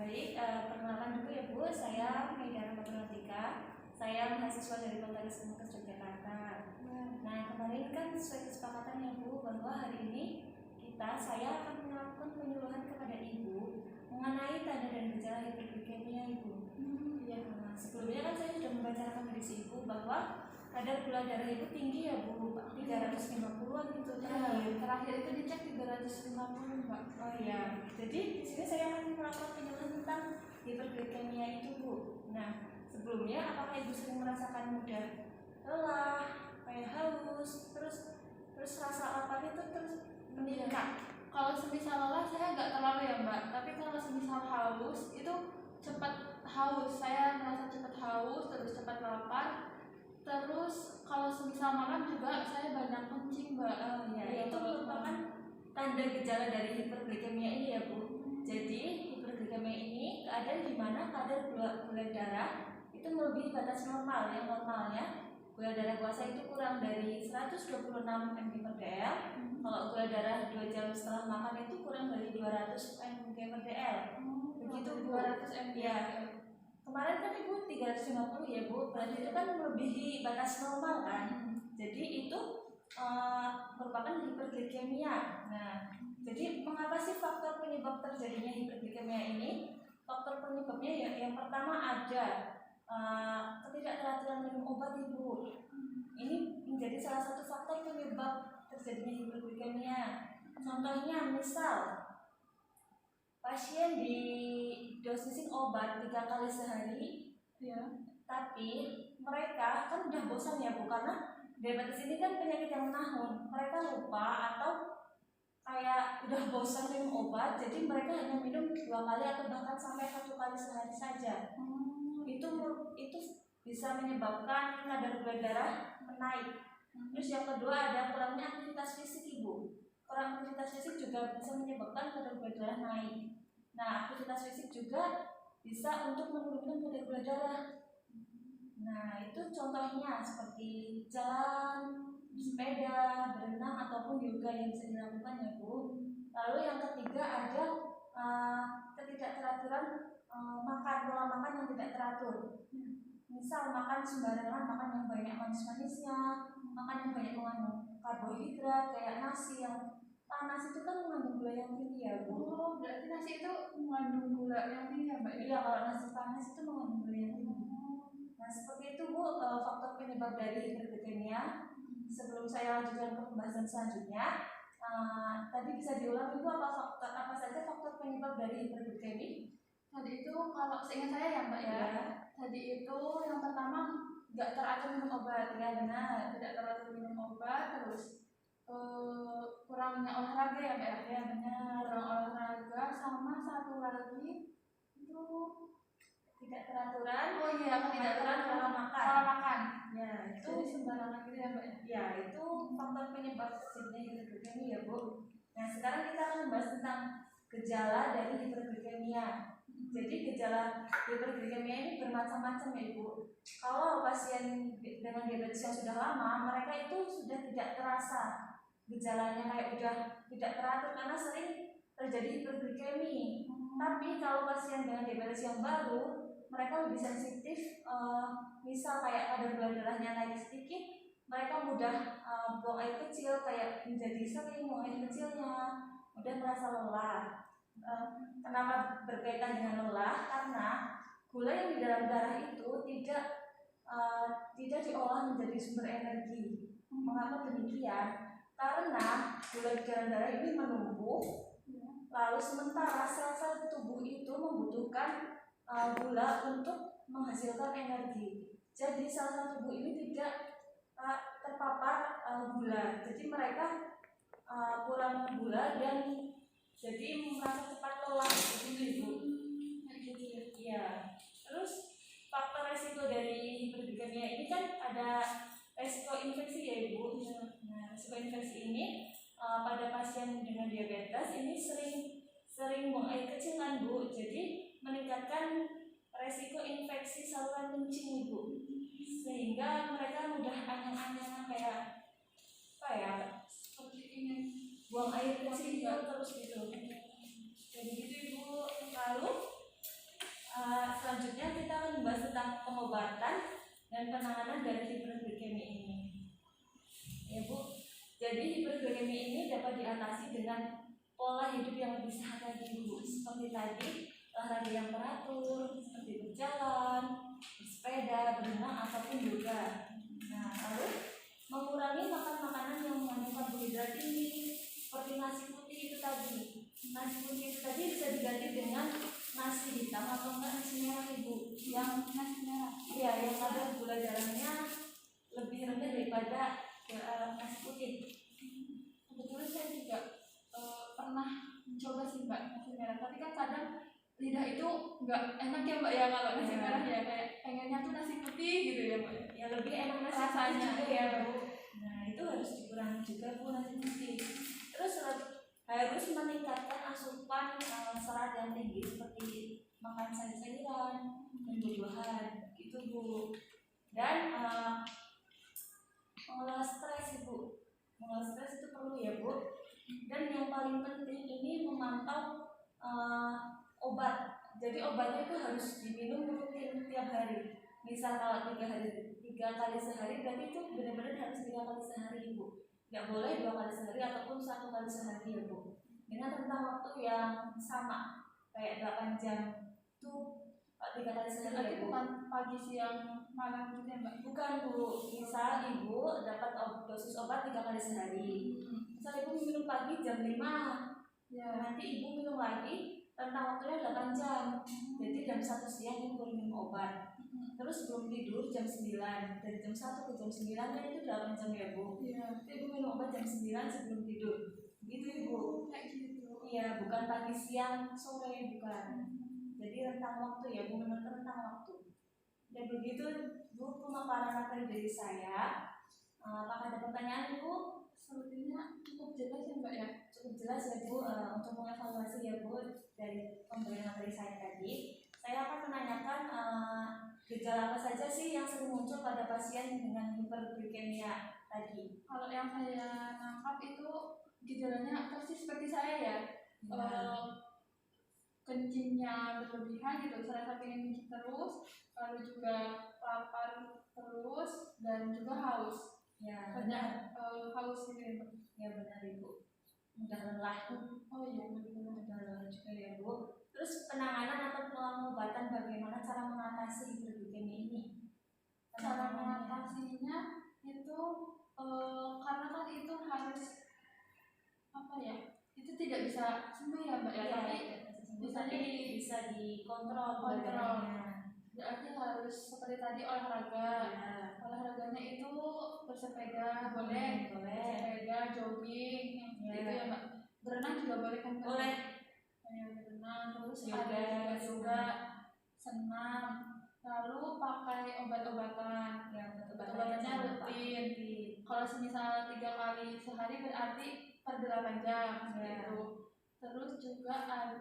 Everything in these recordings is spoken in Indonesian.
Baik, perkenalkan dulu ya Bu, saya Maida Rahmatika. Saya mahasiswa dari Kota Kemenkes Yogyakarta. Nah, kemarin kan sesuai kesepakatan ya Bu, bahwa hari ini saya akan melakukan penyuluhan kepada Ibu mengenai tanda dan gejala hiperglikemia Ibu. Nah, sebelumnya kan saya sudah membacakan kondisi Ibu bahwa kadar gula darah Ibu tinggi ya Bu, 350-an gitu terakhir itu dicek 350 Mbak. Oh iya, jadi di sini saya akan melakukan penyuluhan tentang hiperglikemia itu Bu. Nah, sebelumnya apakah Ibu sering merasakan mudah lelah, kayak haus, terus rasa lapar itu terus meningkat? Kalau semisal lelah saya nggak terlalu ya Mbak, tapi kalau semisal haus itu cepat haus, saya merasa cepat haus, terus cepat lapar. Terus kalau semisal malam juga saya banyak kencing Mbak. Itu merupakan tanda gejala dari hiperglikemia ini ya Bu. Jadi hiperglikemia ini keadaan di mana kadar gula darah itu melebihi batas normal. Yang normalnya gula darah puasa itu kurang dari 126 mg/dl. Kalau gula darah 2 jam setelah makan itu kurang dari 200 mg/dl. Begitu 200 mg. Ya. Kemarin kan Ibu 350 ya Bu, berarti itu kan melebihi batas normal kan. Jadi itu merupakan hiperglikemia. Nah, jadi mengapa sih faktor penyebab terjadinya hiperglikemia ini? Faktor penyebabnya yang pertama ada ketidakteraturan minum obat Ibu. Ini menjadi salah satu faktor penyebab terjadinya hiperglikemia. Contohnya misal pasien didosisin obat 3 kali sehari, ya. Tapi mereka kan udah bosan ya Bu, karena diabetes ini kan penyakit yang menahun. Mereka lupa atau kayak udah bosan minum obat, jadi mereka hanya minum 2 kali atau bahkan sampai 1 kali sehari saja. Itu bisa menyebabkan kadar gula darah menaik. Terus yang kedua ada kurangnya aktivitas fisik Ibu. Kurang aktivitas fisik juga bisa menyebabkan kadar gula darah naik. Nah, aktivitas fisik juga bisa untuk menurunkan kadar gula darah. Nah, itu contohnya seperti jalan, sepeda, berenang, ataupun yoga yang bisa dilakukan ya Bu. Lalu yang ketiga ada ketidakteraturan pola makan yang tidak teratur. Misal makan sembarangan, makan yang banyak manis-manisnya, makan yang banyak mengandung karbohidrat kayak nasi yang panas itu kan mengandung gula yang tinggi ya Bu. Oh, berarti nasi itu mengandung gula yang tinggi ya Mbak? Iya, kalau nasi panas itu mengandung gula yang tinggi. Nah, seperti itu Bu, faktor penyebab dari hiperglikemia. Sebelum saya lanjutkan ke pembahasan selanjutnya, tadi bisa diulang Ibu apa saja faktor penyebab dari hiperglikemia? Tadi itu kalau seingat saya ya Mbak ya. Tadi itu yang pertama nggak teratur minum obat, ya benar, tidak teratur minum obat, terus kurangnya olahraga ya Mbak ya benar, kurang olahraga, sama satu lagi itu tidak teraturan. Oh iya, ketidakteraturan pola makan. Pola makan. Ya, itu jadi sembarangan gitu ya Mbak. Ya, itu faktor penyebab terjadinya hiperglikemia ya Bu. Nah, sekarang kita akan membahas tentang gejala dari hiperglikemia. Jadi gejala hiperglikemia ini bermacam-macam ya Ibu. Kalau pasien dengan diabetes yang sudah lama, mereka itu sudah tidak terasa gejalanya, kayak udah tidak teratur karena sering terjadi hiperglikemia. Tapi kalau pasien dengan diabetes yang baru, mereka lebih sensitif. Misal kayak kadar gula darahnya naik sedikit, mereka mudah buang air kecil, kayak menjadi sering buang air kecilnya, mudah merasa lelah. Kenapa berkaitan dengan lelah? Karena gula yang di dalam darah itu tidak diolah menjadi sumber energi. Mengapa demikian? Karena gula di dalam darah ini menumpuk, lalu sementara sel-sel tubuh itu membutuhkan gula untuk menghasilkan energi. Jadi sel-sel tubuh ini tidak terpapar gula. Jadi mereka kurang gula dan jadi merasa cepat lelah begitu Ibu. Ya. Terus faktor resiko dari hiperglikemia ini kan ada resiko infeksi ya Ibu. Nah, resiko infeksi ini pada pasien dengan diabetes ini sering buang air kecil kan Bu. Jadi meningkatkan resiko infeksi saluran kencing Ibu. Sehingga mereka mudah anyang-anyangan kayak seperti ini, buang air kecil terus gitu. Jadi gitu Ibu. Lalu pengobatan dan penanganan dari hiperglikemi ini. Ya Bu, jadi hiperglikemi ini dapat diatasi dengan pola hidup yang lebih sehat lagi Bu. Seperti tadi, olahraga yang teratur, seperti berjalan, bersepeda, berenang, ataupun yoga. Nah, lalu mengurangi makan makanan yang mengandung karbohidrat tinggi, seperti nasi putih itu tadi. Nasi putih itu tadi bisa diganti dengan nasi hitam atau enggak nasi merah Ibu. Yang nasi merah, ya, yang ada gula darahnya lebih rendah daripada nasi putih. Kebetulan saya juga pernah mencoba sih Mbak nasi merah, tapi kan kadang lidah itu nggak enak ya Mbak ya kalau nasi merah ya, kayak pengennya tuh nasi putih gitu ya Mbak. Ya lebih enak nasi rasanya juga ya Bu. Nah itu harus dikurangi juga Bu nasi putih. Terus harus meningkatkan asupan serat yang tinggi seperti makan sayur-sayuran dan buah-buahan gitu Bu. Dan mengelola stres Ibu. Mengelola stres itu perlu ya Bu. Dan yang paling penting ini memantau obat. Jadi obatnya itu harus diminum rutin tiap hari. Misal kalau 3 kali sehari, berarti itu benar-benar harus 3 kali sehari Ibu. Nggak boleh 2 kali sehari ataupun 1 kali sehari ya Bu. Dengan rentang waktu yang sama, kayak 8 jam itu 3 kali sehari ya Bu. Bukan pagi, siang, malam gitu ya Mbak? Bukan Bu. Misal Ibu dapat dosis obat 3 kali sehari. Misal Ibu minum pagi jam 5 ya, nanti Ibu minum lagi rentang waktunya 8 jam. Jadi jam 1 siang Ibu baru minum obat. Terus sebelum tidur jam 9, dari jam 1 ke jam 9 kan itu 8 jam ya Bu. Iya. Ibu minum obat jam 9 sebelum tidur. Gitu Ibu. Kayak gitu. Iya, bukan pagi siang sore, bukan. Jadi rentang waktu ya Bu, menentukan rentang waktu. Dan begitu Bu pemaparan materi dari saya. Apakah ada pertanyaan Bu? Sepertinya cukup jelas ya Mbak ya. Cukup jelas ya Bu, untuk mengevaluasi ya Bu dari pemberian materi saya tadi. Saya akan menanyakan gejala apa saja sih yang sering muncul pada pasien dengan hiperglikemia tadi. Kalau yang saya nangkap itu gejalanya persis seperti saya ya. Kencingnya berlebihan gitu, serasa pengen kencing terus, lalu juga lapar terus dan juga haus. Ya, banyak haus gitu ya Mbak. Ya benar Ibu. Mudah lelah. Oh iya, mudah lelah juga ya Bu. Terus penanganan atau pengobatan bagaimana cara mengatasi hiperglikemia ini? Cara mengatasinya itu karena kan itu harus apa ya? Itu tidak bisa sembuh ya Mbak ya, tapi bisa dikontrol. Berarti harus seperti tadi olahraga. Olahraganya itu bersepeda boleh. Bersepeda, jogging, itu ya Mbak. Berenang juga boleh kan? Boleh. Berenang, terus ada juga senam. Lalu pakai obat-obatan. Obat-obatannya rutin. Kalau semisal 3 kali sehari berarti per 8 jam gitu. Terus juga ada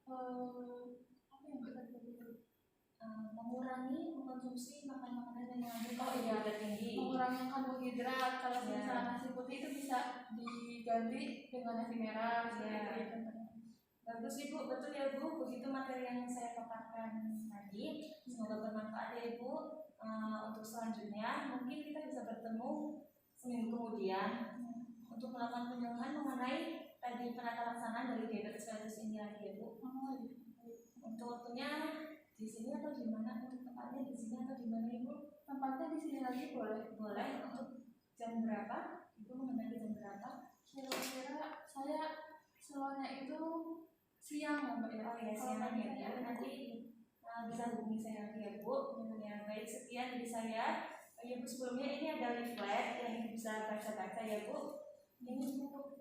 apa yang Mbak tadi? Mengurangi mengkonsumsi makanan-makanan yang mengandung karbohidrat tinggi. Mengurangi karbohidrat. Kalau misalnya nasi putih itu bisa diganti dengan nasi merah. Bagus Ibu, betul ya Bu. Begitu materi yang saya paparkan tadi. Semoga bermanfaat ya Ibu. Untuk selanjutnya mungkin kita bisa bertemu seminggu kemudian untuk melakukan penyuluhan mengenai tadi penata laksanaan dari diabetes mellitus ini lagi ya Bu. Untuk waktunya di sini atau di mana? Untuk tempatnya di sini atau di mana Ibu? Tempatnya di sini lagi boleh. Untuk jam berapa? Ibu mengenai jam berapa? Kira-kira saya selalunya itu siang ya Mbak ya. Oh ya siang ya. Nanti bisa hubungi saya lagi ya Bu. Ya baik, sekian dari saya. Ya Bu, sebelumnya ini ada leaflet yang bisa baca-baca ya Bu. Ini Bu.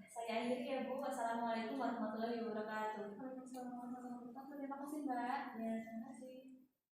Saya akhiri ya Bu. Wassalamualaikum warahmatullahi wabarakatuh. Waalaikumsalam warahmatullahi wabarakatuh. Terima kasih Mbak. Ya, terima kasih.